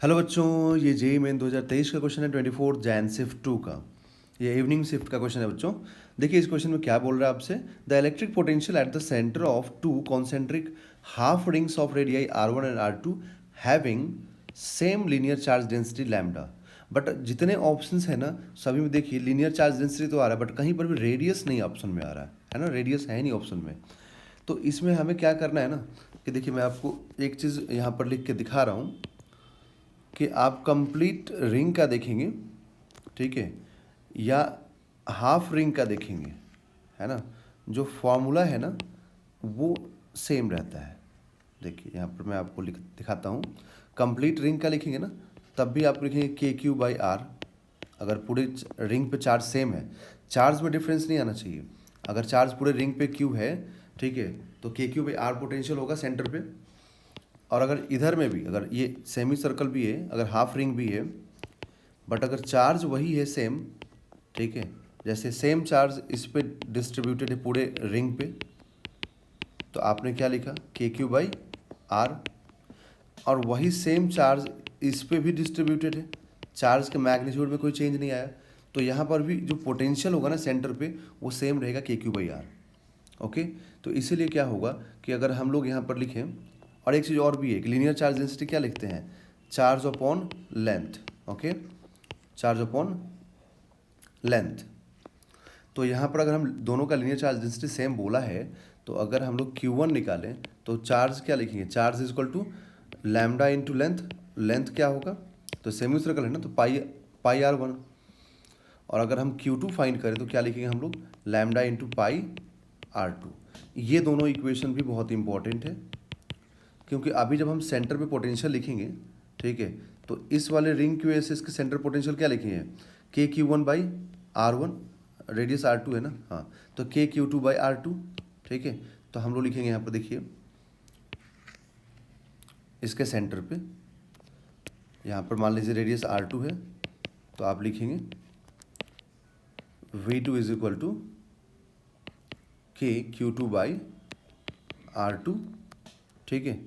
Hello बच्चों, ये JEE main 2023 का क्वेश्चन है 24 जैन शिफ्ट 2 का। ये इवनिंग शिफ्ट का क्वेश्चन है बच्चों। देखिए इस क्वेश्चन में क्या बोल रहा है आपसे। The electric potential at the centre of to concentric half rings of radii R1 and R2 having same linear charge density lambda. But जितने ऑप्शंस है ना सभी में देखिए लीनियर चार्ज डेंसिटी तो आ रहा है, बट कहीं पर भी रेडियस नहीं ऑप्शन में आ रहा है ना, रेडियस है नहीं ऑप्शन में। तो इसमें हमें क्या करना है ना कि देखिए मैं आपको एक चीज़ यहाँ पर लिख के दिखा रहा हूँ कि आप कंप्लीट रिंग का देखेंगे, ठीक है, या हाफ रिंग का देखेंगे, है ना, जो फॉर्मूला है ना वो सेम रहता है। देखिए यहाँ पर मैं आपको लिख दिखाता हूँ। कंप्लीट रिंग का लिखेंगे ना तब भी आप लिखेंगे KQ/R। अगर पूरे रिंग पे चार्ज सेम है, चार्ज में डिफरेंस नहीं आना चाहिए। अगर चार्ज पूरे रिंग पे Q है, ठीक है, तो KQ/R पोटेंशियल होगा सेंटर पे। और अगर इधर में भी, अगर ये सेमी सर्कल भी है, अगर हाफ रिंग भी है, बट अगर चार्ज वही है सेम, ठीक है, जैसे सेम चार्ज इस पे डिस्ट्रीब्यूटेड है पूरे रिंग पे, तो आपने क्या लिखा KQ/R। और वही सेम चार्ज इस पे भी डिस्ट्रीब्यूटेड है, चार्ज के मैग्नीट्यूड में कोई चेंज नहीं आया, तो यहाँ पर भी जो पोटेंशियल होगा ना सेंटर पे वो सेम रहेगा KQ/R। ओके, तो इसीलिए क्या होगा कि अगर हम लोग यहाँ पर लिखें, और एक चीज़ और भी है कि लीनियर चार्ज डेंसिटी क्या लिखते हैं, charge upon length. Okay, charge upon length. तो यहाँ पर अगर हम दोनों का लीनियर चार्ज डेंसिटी सेम बोला है, तो अगर हम लोग Q1 निकालें तो चार्ज क्या लिखेंगे, charge is equal to lambda into length. Length क्या होगा, तो सेमी सर्कल है ना, तो पाई R1। और अगर हम Q2 फाइंड करें तो क्या लिखेंगे हम लोग, लैम्डा इंटू पाई R2। ये दोनों इक्वेशन भी बहुत इंपॉर्टेंट है, क्योंकि अभी जब हम सेंटर पे पोटेंशियल लिखेंगे, ठीक है, तो इस वाले रिंग की वजह से इसके सेंटर पोटेंशियल क्या लिखेंगे, KQ1/R1, रेडियस R2 है ना, हाँ, तो KQ2/R2, ठीक है। तो हम लोग लिखेंगे यहाँ पर, देखिए इसके सेंटर पे, यहाँ पर मान लीजिए रेडियस R2 है, तो आप लिखेंगे V2 is equal to KQ2/R2, ठीक है।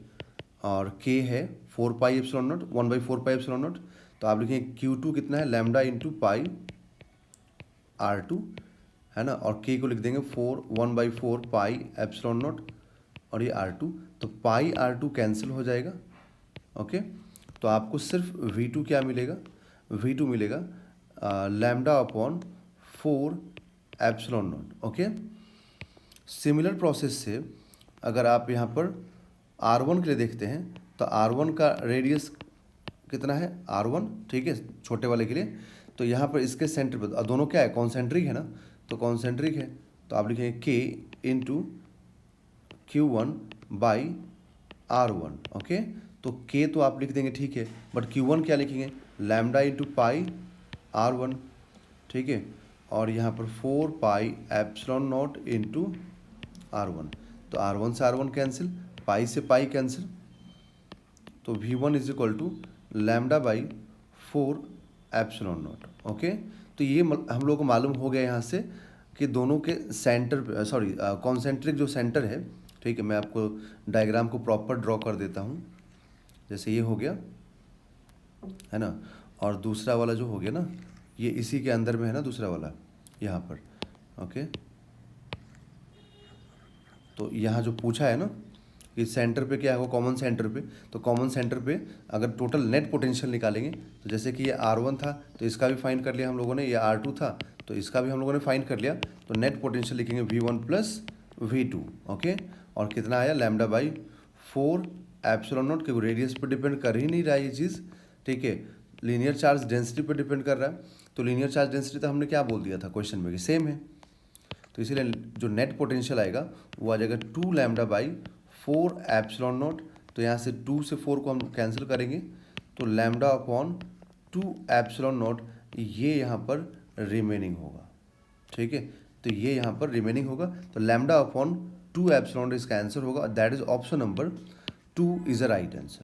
और K है 4πε0, 1/4πε0, तो आप लिखेंगे Q2 कितना है, लैम्डा इंटू पाई R2, है ना, और K को लिख देंगे 1/4πε0, और ये R2, तो पाई R2 कैंसिल हो जाएगा। ओके, तो आपको सिर्फ V2 क्या मिलेगा, V2 मिलेगा lambda upon 4ε0। Okay, similar process से अगर आप यहाँ पर R1 के लिए देखते हैं, तो R1 का रेडियस कितना है, R1, ठीक है, छोटे वाले के लिए। तो यहाँ पर इसके सेंटर पर दोनों क्या है, कॉन्सेंट्रिक है ना, तो कॉन्सेंट्रिक है, तो आप लिखेंगे K इंटू Q1/R1। ओके, तो K तो आप लिख देंगे, ठीक है, बट Q1 क्या लिखेंगे, लैम्डा इंटू पाई R1, ठीक है, और यहाँ पर 4πε0 इंटू R1, तो R1 से R1 कैंसिल, पाई से पाई कैंसिल, तो V1 is equal to λ/4ε0। Okay, तो ये हम लोग को मालूम हो गया यहाँ से कि दोनों के सेंटर पे, सॉरी कॉन्सेंट्रिक जो सेंटर है, ठीक है, मैं आपको डायग्राम को प्रॉपर ड्रॉ कर देता हूँ। जैसे ये हो गया, है ना, और दूसरा वाला जो हो गया ना, ये इसी के अंदर में है ना, दूसरा वाला यहाँ पर। ओके, तो यहाँ जो पूछा है ना कि सेंटर पे क्या होगा, कॉमन सेंटर पे, तो कॉमन सेंटर पे अगर टोटल नेट पोटेंशियल निकालेंगे, तो जैसे कि ये R1 था तो इसका भी फाइंड कर लिया हम लोगों ने, ये R2 था तो इसका भी हम लोगों ने फाइंड कर लिया, तो नेट पोटेंशियल लिखेंगे V1 प्लस V2। ओके, और कितना आया, λ/4ε0, क्योंकि रेडियस पर डिपेंड कर ही नहीं रहा है ये चीज़, ठीक है, लीनियर चार्ज डेंसिटी पर डिपेंड कर रहा है। तो लीनियर चार्ज डेंसिटी तो हमने क्या बोल दिया था क्वेश्चन में कि सेम है, तो इसीलिए जो नेट पोटेंशियल आएगा वो आ जाएगा 2λ/4ε0। तो यहाँ से 2 से 4 को हम कैंसिल करेंगे, तो लैम्डा अपॉन 2ε0 ये यहाँ पर रिमेनिंग होगा, ठीक है, तो ये यहाँ पर रिमेनिंग होगा, तो लैम्डा अपॉन 2ε0 इसका आंसर होगा, that is option number 2 is a right answer.